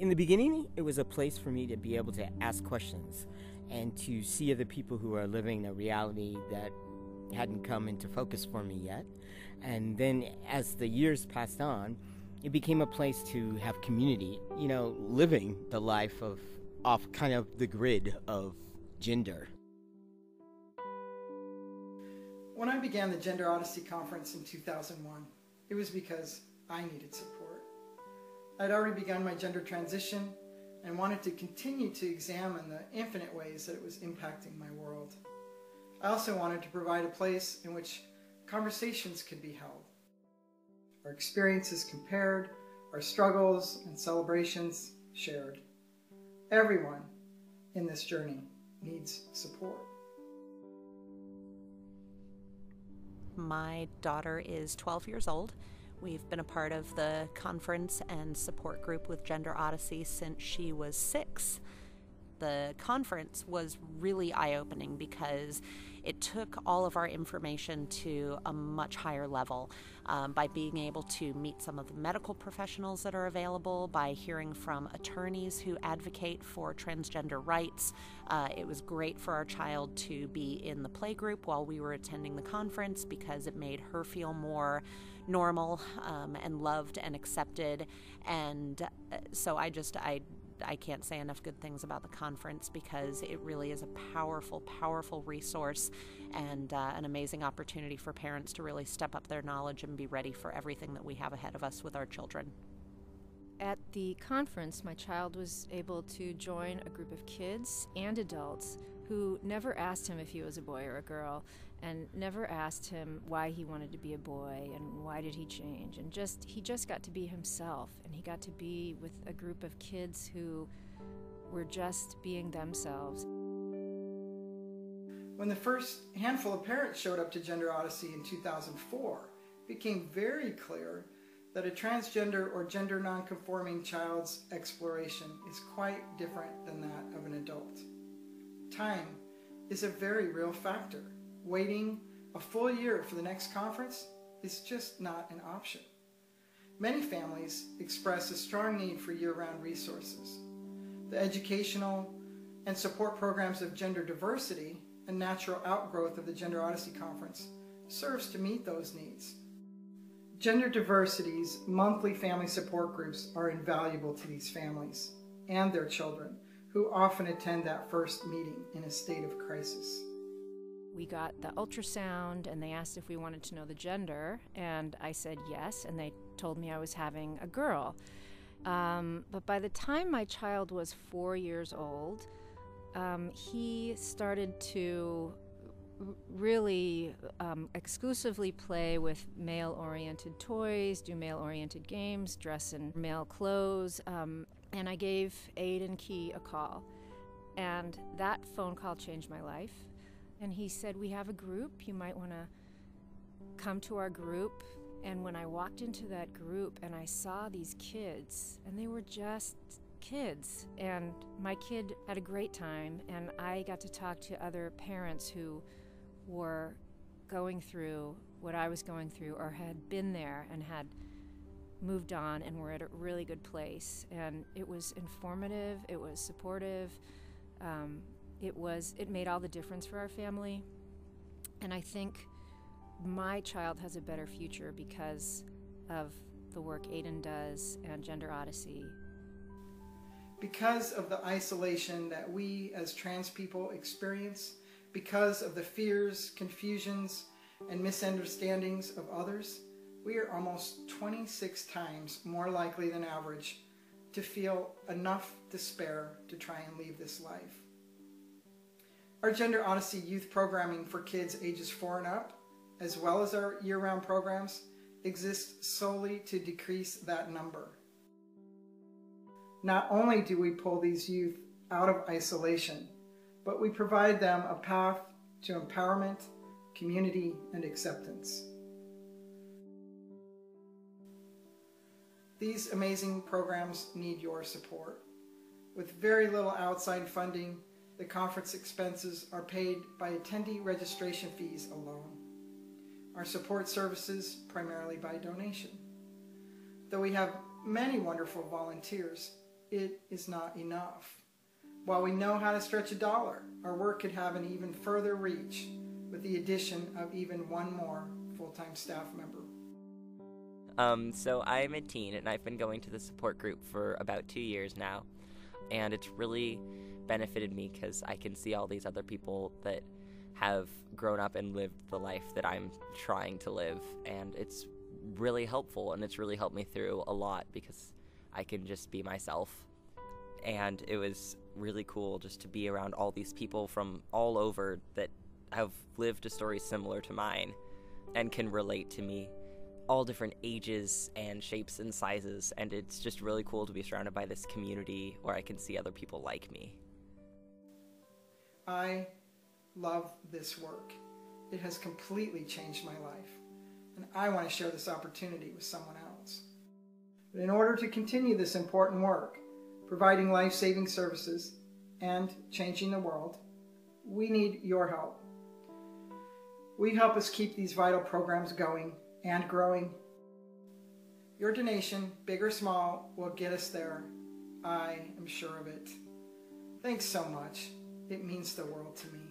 In the beginning, it was a place for me to be able to ask questions and to see other people who are living a reality that hadn't come into focus for me yet. And then as the years passed on, it became a place to have community, living the life off kind of the grid of gender. When I began the Gender Odyssey conference in 2001, it was because I needed support. I'd already begun my gender transition and wanted to continue to examine the infinite ways that it was impacting my world. I also wanted to provide a place in which conversations could be held, our experiences compared, our struggles and celebrations shared. Everyone in this journey needs support. My daughter is 12 years old. We've been a part of the conference and support group with Gender Odyssey since she was 6. The conference was really eye-opening because it took all of our information to a much higher level by being able to meet some of the medical professionals that are available, by hearing from attorneys who advocate for transgender rights. It was great for our child to be in the playgroup while we were attending the conference because it made her feel more normal and loved and accepted. And so I can't say enough good things about the conference because it really is a powerful, powerful resource and an amazing opportunity for parents to really step up their knowledge and be ready for everything that we have ahead of us with our children. At the conference, my child was able to join a group of kids and adults who never asked him if he was a boy or a girl, and never asked him why he wanted to be a boy and why did he change. And he just got to be himself, and he got to be with a group of kids who were just being themselves. When the first handful of parents showed up to Gender Odyssey in 2004, it became very clear that a transgender or gender nonconforming child's exploration is quite different than that of an adult. Time is a very real factor. Waiting a full year for the next conference is just not an option. Many families express a strong need for year-round resources. The educational and support programs of gender diversity, a natural outgrowth of the Gender Odyssey conference, serves to meet those needs. Gender Diversity's monthly family support groups are invaluable to these families and their children, who often attend that first meeting in a state of crisis. We got the ultrasound and they asked if we wanted to know the gender, and I said yes, and they told me I was having a girl. But by the time my child was 4 years old, he started to really exclusively play with male-oriented toys, do male-oriented games, dress in male clothes, and I gave Aiden Key a call. And that phone call changed my life. And he said, we have a group, you might want to come to our group. And when I walked into that group and I saw these kids, and they were just kids, and my kid had a great time, and I got to talk to other parents who were going through what I was going through, or had been there and had moved on and were at a really good place. And it was informative, it was supportive, it made all the difference for our family. And I think my child has a better future because of the work Aiden does and Gender Odyssey. Because of the isolation that we as trans people experience, because of the fears, confusions, and misunderstandings of others, we are almost 26 times more likely than average to feel enough despair to try and leave this life. Our Gender Odyssey youth programming for kids ages 4 and up, as well as our year-round programs, exists solely to decrease that number. Not only do we pull these youth out of isolation, but we provide them a path to empowerment, community, and acceptance. These amazing programs need your support. With very little outside funding, the conference expenses are paid by attendee registration fees alone. Our support services primarily by donation. Though we have many wonderful volunteers, it is not enough. While we know how to stretch a dollar, our work could have an even further reach with the addition of even one more full-time staff member. So I'm a teen, and I've been going to the support group for about 2 years now, and it's really benefited me because I can see all these other people that have grown up and lived the life that I'm trying to live, and it's really helpful, and it's really helped me through a lot because I can just be myself. And it was really cool just to be around all these people from all over that have lived a story similar to mine and can relate to me, all different ages and shapes and sizes, and it's just really cool to be surrounded by this community where I can see other people like me. I love this work. It has completely changed my life, and I want to share this opportunity with someone else. But in order to continue this important work, providing life-saving services and changing the world, we need your help. Will you help us keep these vital programs going and growing? Your donation, big or small, will get us there. I am sure of it. Thanks so much. It means the world to me.